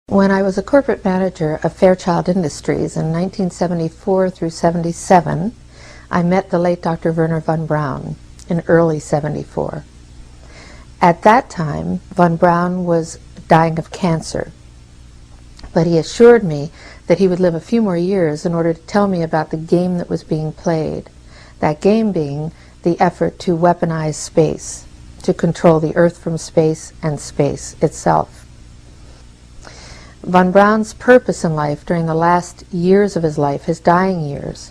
When I was a corporate manager of Fairchild Industries in 1974 through 77, I met the late Dr. Wernher von Braun in early 74. At that time, von Braun was dying of cancer, but he assured me that he would live a few more years in order to tell me about the game that was being played, that game being the effort to weaponize space, to control the Earth from space and space itself. Von Braun's purpose in life during the last years of his life, his dying years,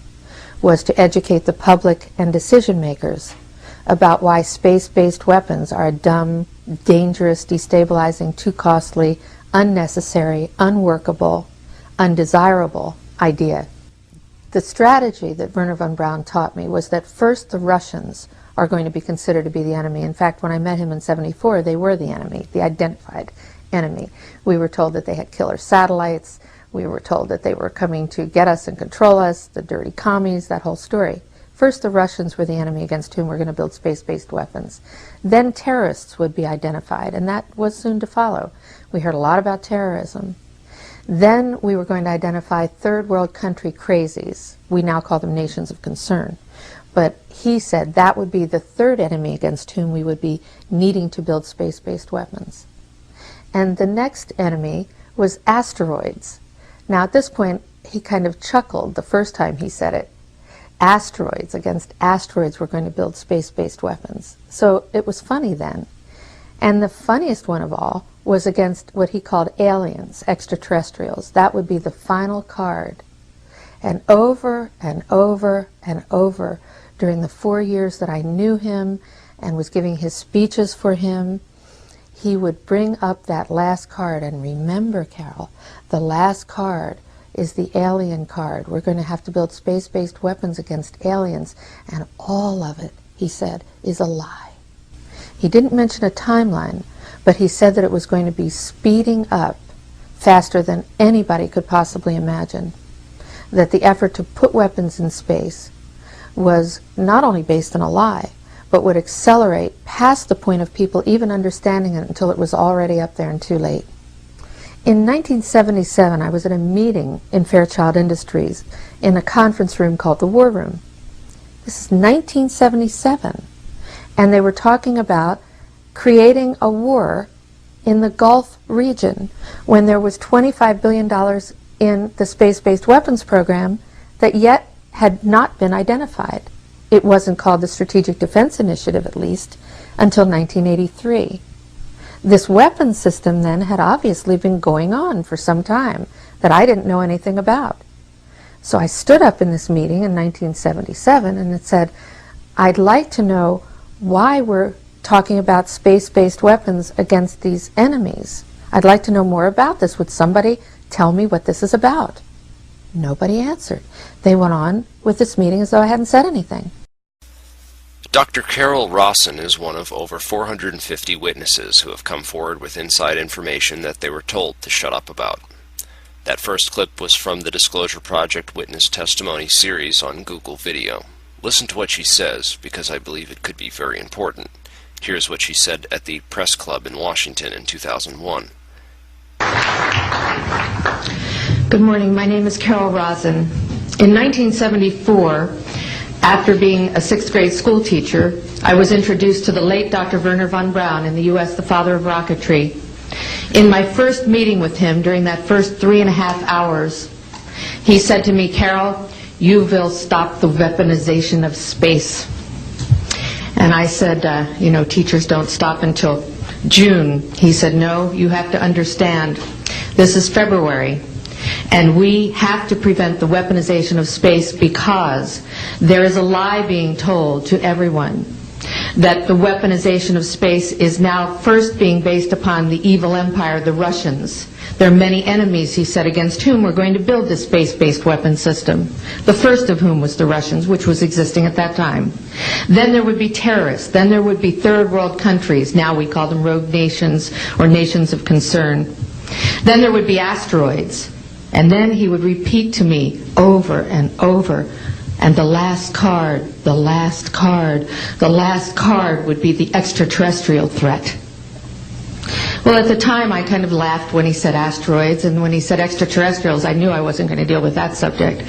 was to educate the public and decision makers about why space-based weapons are a dumb, dangerous, destabilizing, too costly, unnecessary, unworkable, undesirable idea. The strategy that Wernher von Braun taught me was that first the Russians are going to be considered to be the enemy. In fact, when I met him in 74, they were the enemy, the identified enemy. We were told that they had killer satellites. We were told that they were coming to get us and control us, the dirty commies, that whole story. First, the Russians were the enemy against whom we're going to build space-based weapons. Then terrorists would be identified, and that was soon to follow. We heard a lot about terrorism. Then we were going to identify third world country crazies. We now call them nations of concern. But he said that would be the third enemy against whom we would be needing to build space-based weapons. And the next enemy was asteroids. Now at this point, he kind of chuckled the first time he said it. Asteroids, against asteroids we're going to build space-based weapons. So it was funny then. And the funniest one of all was against what he called aliens, extraterrestrials. That would be the final card. And over and over and over during the 4 years that I knew him and was giving his speeches for him, he would bring up that last card. And remember, Carol, the last card is the alien card. We're going to have to build space-based weapons against aliens, and all of it, he said, is a lie. He didn't mention a timeline, but he said that it was going to be speeding up faster than anybody could possibly imagine, that the effort to put weapons in space was not only based on a lie, but would accelerate past the point of people even understanding it until it was already up there and too late. In 1977, I was at a meeting in Fairchild Industries in a conference room called the War Room. This is 1977, and they were talking about creating a war in the Gulf region when there was $25 billion in the space-based weapons program that yet had not been identified. It wasn't called the Strategic Defense Initiative, at least, until 1983. This weapons system then had obviously been going on for some time that I didn't know anything about. So I stood up in this meeting in 1977 and it said, I'd like to know why we're talking about space-based weapons against these enemies. I'd like to know more about this. Would somebody tell me what this is about? Nobody answered. They went on with this meeting as though I hadn't said anything. Dr. Carol Rosin is one of over 450 witnesses who have come forward with inside information that they were told to shut up about. That first clip was from the Disclosure Project Witness Testimony series on Google Video. Listen to what she says, because I believe it could be very important. Here's what she said at the Press Club in Washington in 2001. Good morning. My name is Carol Rosin. In 1974, after being a sixth grade school teacher, I was introduced to the late Dr. Wernher von Braun in the U.S., the father of rocketry. In my first meeting with him, during that first 3.5 hours, he said to me, Carol, you will stop the weaponization of space. And I said, you know, teachers don't stop until June. He said, no, you have to understand, this is February. And we have to prevent the weaponization of space because there is a lie being told to everyone that the weaponization of space is now first being based upon the evil empire, the Russians. There are many enemies, he said, against whom we're going to build this space-based weapon system. The first of whom was the Russians, which was existing at that time. Then there would be terrorists. Then there would be third world countries. Now we call them rogue nations or nations of concern. Then there would be asteroids. And then he would repeat to me over and over, and the last card, the last card, the last card would be the extraterrestrial threat. Well, at the time, I kind of laughed when he said asteroids, and when he said extraterrestrials, I knew I wasn't going to deal with that subject.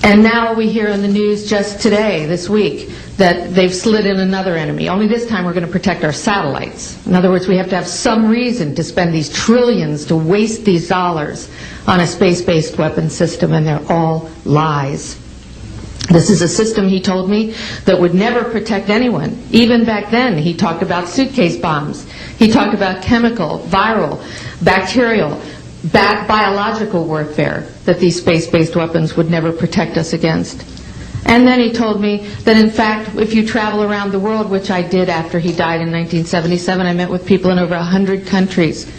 And now we hear in the news just today, this week, that they've slid in another enemy. Only this time we're going to protect our satellites. In other words, we have to have some reason to spend these trillions, to waste these dollars on a space-based weapon system, and they're all lies. This is a system, he told me, that would never protect anyone. Even back then, he talked about suitcase bombs. He talked about chemical, viral, bacterial, biological warfare, that these space-based weapons would never protect us against. And then he told me that, in fact, if you travel around the world, which I did after he died in 1977, I met with people in over 100 countries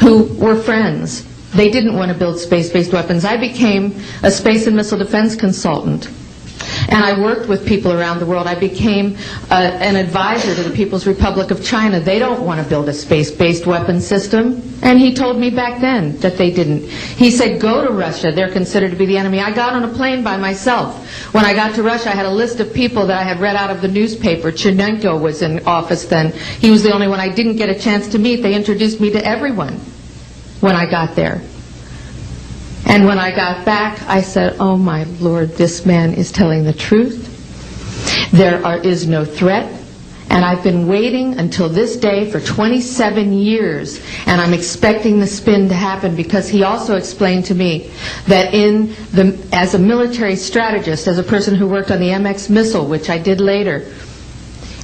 who were friends. They didn't want to build space-based weapons. I became a space and missile defense consultant. And I worked with people around the world. I became an advisor to the People's Republic of China. They don't want to build a space-based weapon system. And he told me back then that they didn't. He said, go to Russia. They're considered to be the enemy. I got on a plane by myself. When I got to Russia, I had a list of people that I had read out of the newspaper. Chernenko was in office then. He was the only one I didn't get a chance to meet. They introduced me to everyone when I got there. And when I got back, I said, oh my Lord, this man is telling the truth. There is no threat. And I've been waiting until this day for 27 years, and I'm expecting the spin to happen, because he also explained to me that as a military strategist, as a person who worked on the MX missile, which I did later,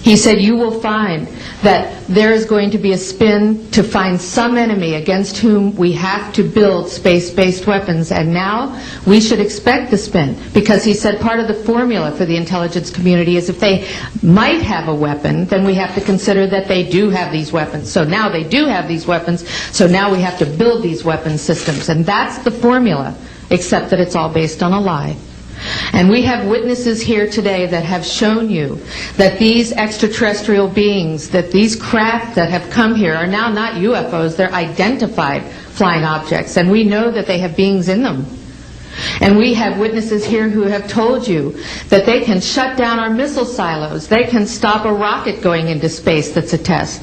he said, you will find that there is going to be a spin to find some enemy against whom we have to build space-based weapons. And now we should expect the spin, because he said part of the formula for the intelligence community is if they might have a weapon, then we have to consider that they do have these weapons. So now they do have these weapons, so now we have to build these weapon systems. And that's the formula, except that it's all based on a lie. And we have witnesses here today that have shown you that these extraterrestrial beings, that these craft that have come here are now not UFOs, they're identified flying objects, and we know that they have beings in them. And we have witnesses here who have told you that they can shut down our missile silos, they can stop a rocket going into space that's a test.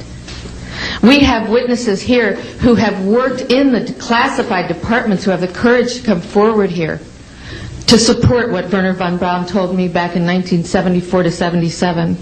We have witnesses here who have worked in the classified departments, who have the courage to come forward here to support what Wernher von Braun told me back in 1974 to 77.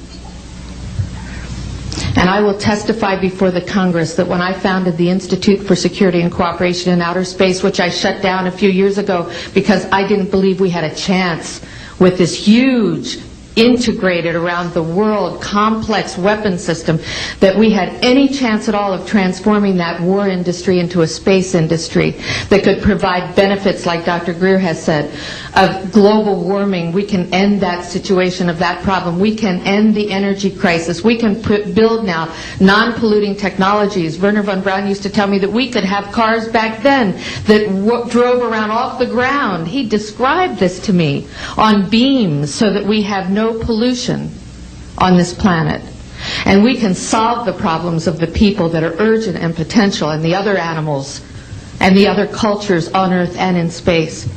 And I will testify before the Congress that when I founded the Institute for Security and Cooperation in Outer Space, which I shut down a few years ago because I didn't believe we had a chance with this huge, integrated around the world, complex weapon system, that we had any chance at all of transforming that war industry into a space industry that could provide benefits, like Dr. Greer has said, of global warming. We can end that situation of that problem. We can end the energy crisis. We can build now non-polluting technologies. Wernher von Braun used to tell me that we could have cars back then that drove around off the ground. He described this to me on beams so that we have no pollution on this planet. And we can solve the problems of the people that are urgent and potential, and the other animals and the other cultures on Earth and in space.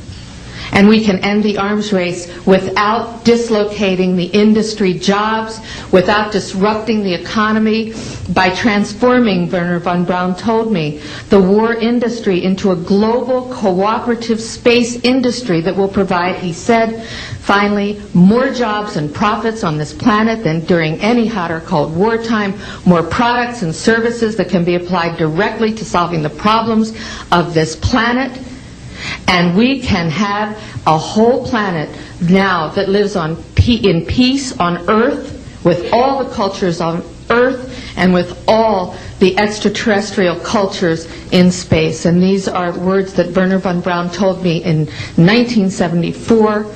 And we can end the arms race without dislocating the industry jobs, without disrupting the economy, by transforming, Wernher von Braun told me, the war industry into a global cooperative space industry that will provide, he said, finally, more jobs and profits on this planet than during any hot or cold wartime, more products and services that can be applied directly to solving the problems of this planet. And we can have a whole planet now that lives in peace on Earth, with all the cultures on Earth, and with all the extraterrestrial cultures in space. And these are words that Wernher von Braun told me in 1974,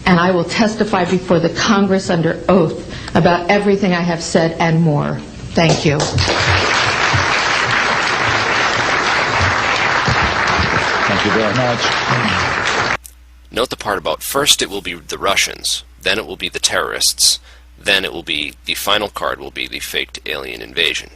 and I will testify before the Congress under oath about everything I have said and more. Thank you. Thank you very much. Note the part about first it will be the Russians, then it will be the terrorists, then it will be, the final card will be the faked alien invasion.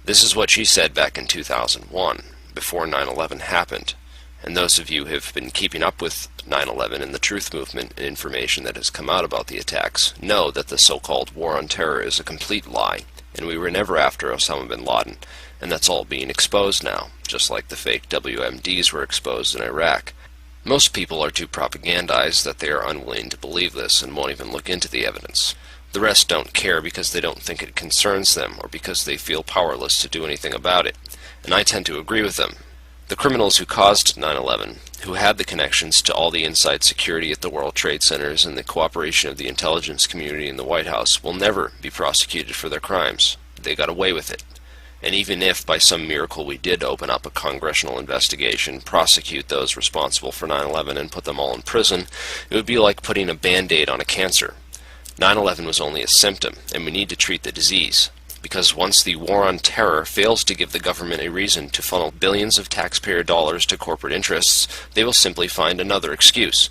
This is what she said back in 2001, before 9/11 happened. And those of you who have been keeping up with 9/11 and the truth movement and information that has come out about the attacks know that the so-called war on terror is a complete lie, and we were never after Osama bin Laden, And that's all being exposed now, just like the fake WMDs were exposed in Iraq. Most people are too propagandized that they are unwilling to believe this and won't even look into the evidence. The rest don't care because they don't think it concerns them or because they feel powerless to do anything about it. And I tend to agree with them. The criminals who caused 9/11, who had the connections to all the inside security at the World Trade Centers and the cooperation of the intelligence community in the White House, will never be prosecuted for their crimes. They got away with it. And even if by some miracle we did open up a congressional investigation, prosecute those responsible for 9/11 and put them all in prison, it would be like putting a band-aid on a cancer. 9/11 was only a symptom, and we need to treat the disease. Because once the war on terror fails to give the government a reason to funnel billions of taxpayer dollars to corporate interests, they will simply find another excuse.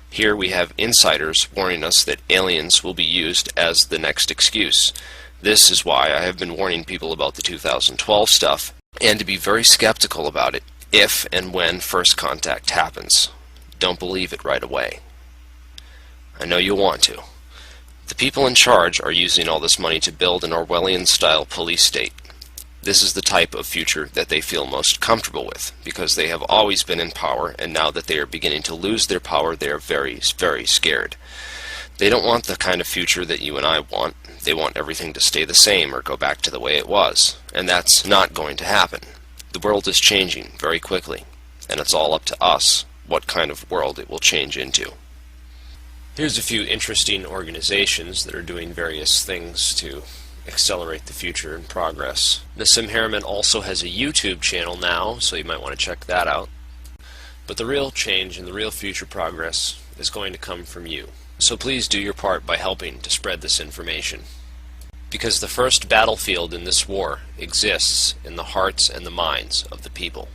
Here we have insiders warning us that aliens will be used as the next excuse. This is why I have been warning people about the 2012 stuff, and to be very skeptical about it if and when first contact happens. Don't believe it right away. I know you want to. The people in charge are using all this money to build an Orwellian-style police state. This is the type of future that they feel most comfortable with, because they have always been in power, and now that they are beginning to lose their power, they are very, very scared. They don't want the kind of future that you and I want. They want everything to stay the same or go back to the way it was, and that's not going to happen. The world is changing very quickly, and it's all up to us what kind of world it will change into. Here's a few interesting organizations that are doing various things to accelerate the future and progress. Nassim Harriman also has a YouTube channel now, so you might want to check that out. But the real change and the real future progress is going to come from you. So please do your part by helping to spread this information. Because the first battlefield in this war exists in the hearts and the minds of the people.